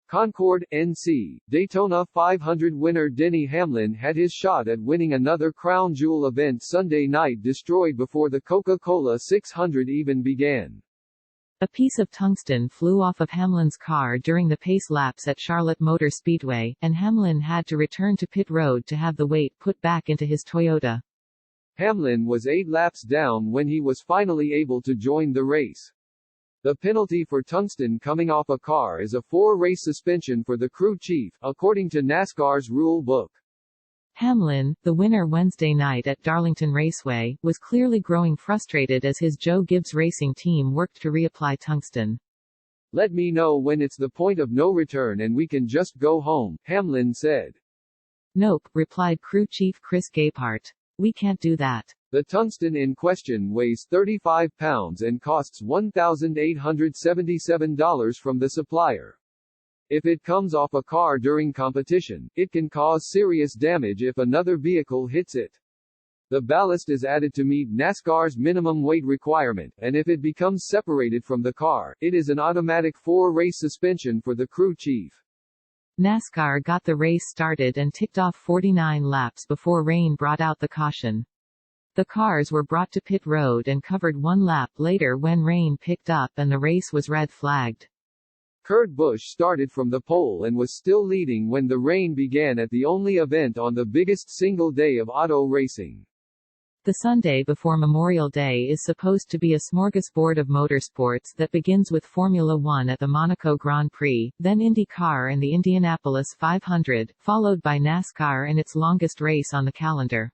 CONCORD, NC, Daytona 500 winner Denny Hamlin had his shot at winning another crown jewel event Sunday night destroyed before the Coca-Cola 600 even began. A piece of tungsten flew off of Hamlin's car during the pace laps at Charlotte Motor Speedway, and Hamlin had to return to pit road to have the weight put back into his Toyota. Hamlin was 8 laps down when he was finally able to join the race. The penalty for tungsten coming off a car is a 4-race suspension for the crew chief, according to NASCAR's rule book. Hamlin, the winner Wednesday night at Darlington Raceway, was clearly growing frustrated as his Joe Gibbs Racing team worked to reapply tungsten. "Let me know when it's the point of no return and we can just go home," Hamlin said. "Nope," replied crew chief Chris Gabehart. "We can't do that." The tungsten in question weighs 35 pounds and costs $1,877 from the supplier. If it comes off a car during competition, it can cause serious damage if another vehicle hits it. The ballast is added to meet NASCAR's minimum weight requirement, and if it becomes separated from the car, it is an automatic 4-race suspension for the crew chief. NASCAR got the race started and ticked off 49 laps before rain brought out the caution. The cars were brought to pit road and covered 1 lap later when rain picked up and the race was red flagged. Kurt Busch started from the pole and was still leading when the rain began at the only event on the biggest single day of auto racing. The Sunday before Memorial Day is supposed to be a smorgasbord of motorsports that begins with Formula One at the Monaco Grand Prix, then IndyCar and the Indianapolis 500, followed by NASCAR and its longest race on the calendar.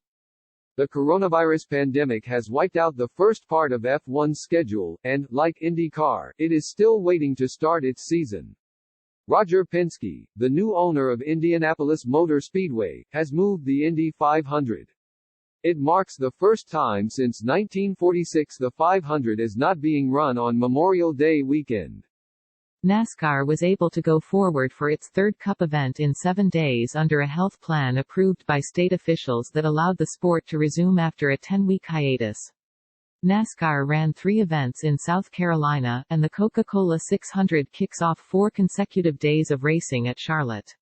The coronavirus pandemic has wiped out the first part of F1's schedule, and, like IndyCar, it is still waiting to start its season. Roger Penske, the new owner of Indianapolis Motor Speedway, has moved the Indy 500. It marks the first time since 1946 the 500 is not being run on Memorial Day weekend. NASCAR was able to go forward for its third Cup event in 7 days under a health plan approved by state officials that allowed the sport to resume after a 10-week hiatus. NASCAR ran 3 events in South Carolina, and the Coca-Cola 600 kicks off 4 consecutive days of racing at Charlotte.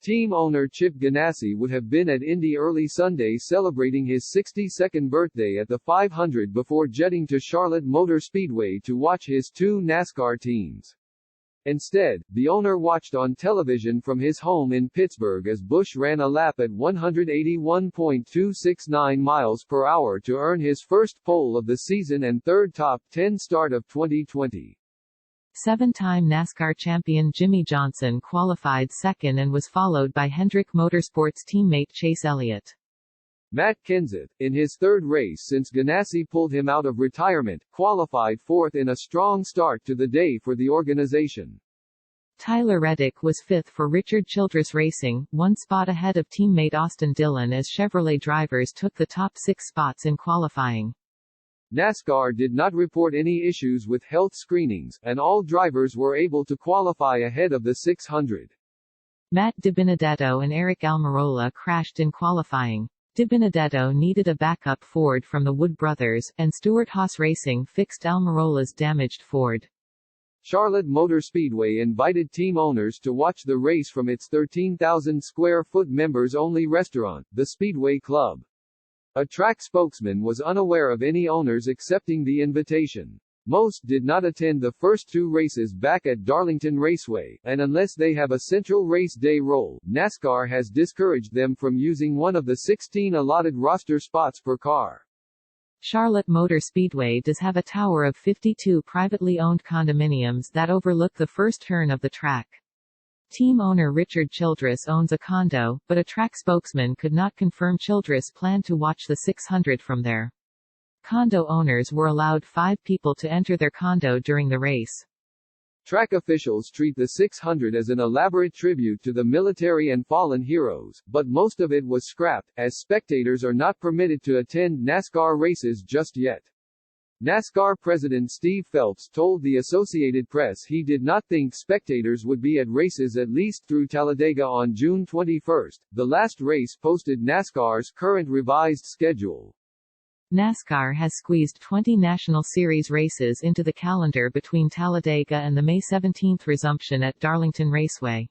Team owner Chip Ganassi would have been at Indy early Sunday celebrating his 62nd birthday at the 500 before jetting to Charlotte Motor Speedway to watch his 2 NASCAR teams. Instead, the owner watched on television from his home in Pittsburgh as Busch ran a lap at 181.269 miles per hour to earn his first pole of the season and third top 10 start of 2020. 7-time NASCAR champion Jimmy Johnson qualified second and was followed by Hendrick Motorsports teammate Chase Elliott. Matt Kenseth, in his 3rd race since Ganassi pulled him out of retirement, qualified 4th in a strong start to the day for the organization. Tyler Reddick was 5th for Richard Childress Racing, 1 spot ahead of teammate Austin Dillon as Chevrolet drivers took the top 6 spots in qualifying. NASCAR did not report any issues with health screenings, and all drivers were able to qualify ahead of the 600. Matt DiBenedetto and Eric Almirola crashed in qualifying. DiBenedetto needed a backup Ford from the Wood brothers, and Stewart-Haas Racing fixed Almirola's damaged Ford. Charlotte Motor Speedway invited team owners to watch the race from its 13,000-square-foot members-only restaurant, the Speedway Club. A track spokesman was unaware of any owners accepting the invitation. Most did not attend the first 2 races back at Darlington Raceway, and unless they have a central race day role, NASCAR has discouraged them from using one of the 16 allotted roster spots per car. Charlotte Motor Speedway does have a tower of 52 privately owned condominiums that overlook the first turn of the track. Team owner Richard Childress owns a condo, but a track spokesman could not confirm Childress planned to watch the 600 from there. Condo owners were allowed 5 people to enter their condo during the race. Track officials treat the 600 as an elaborate tribute to the military and fallen heroes, but most of it was scrapped, as spectators are not permitted to attend NASCAR races just yet. NASCAR President Steve Phelps told the Associated Press he did not think spectators would be at races at least through Talladega on June 21. The last race posted NASCAR's current revised schedule. NASCAR has squeezed 20 National Series races into the calendar between Talladega and the May 17 resumption at Darlington Raceway.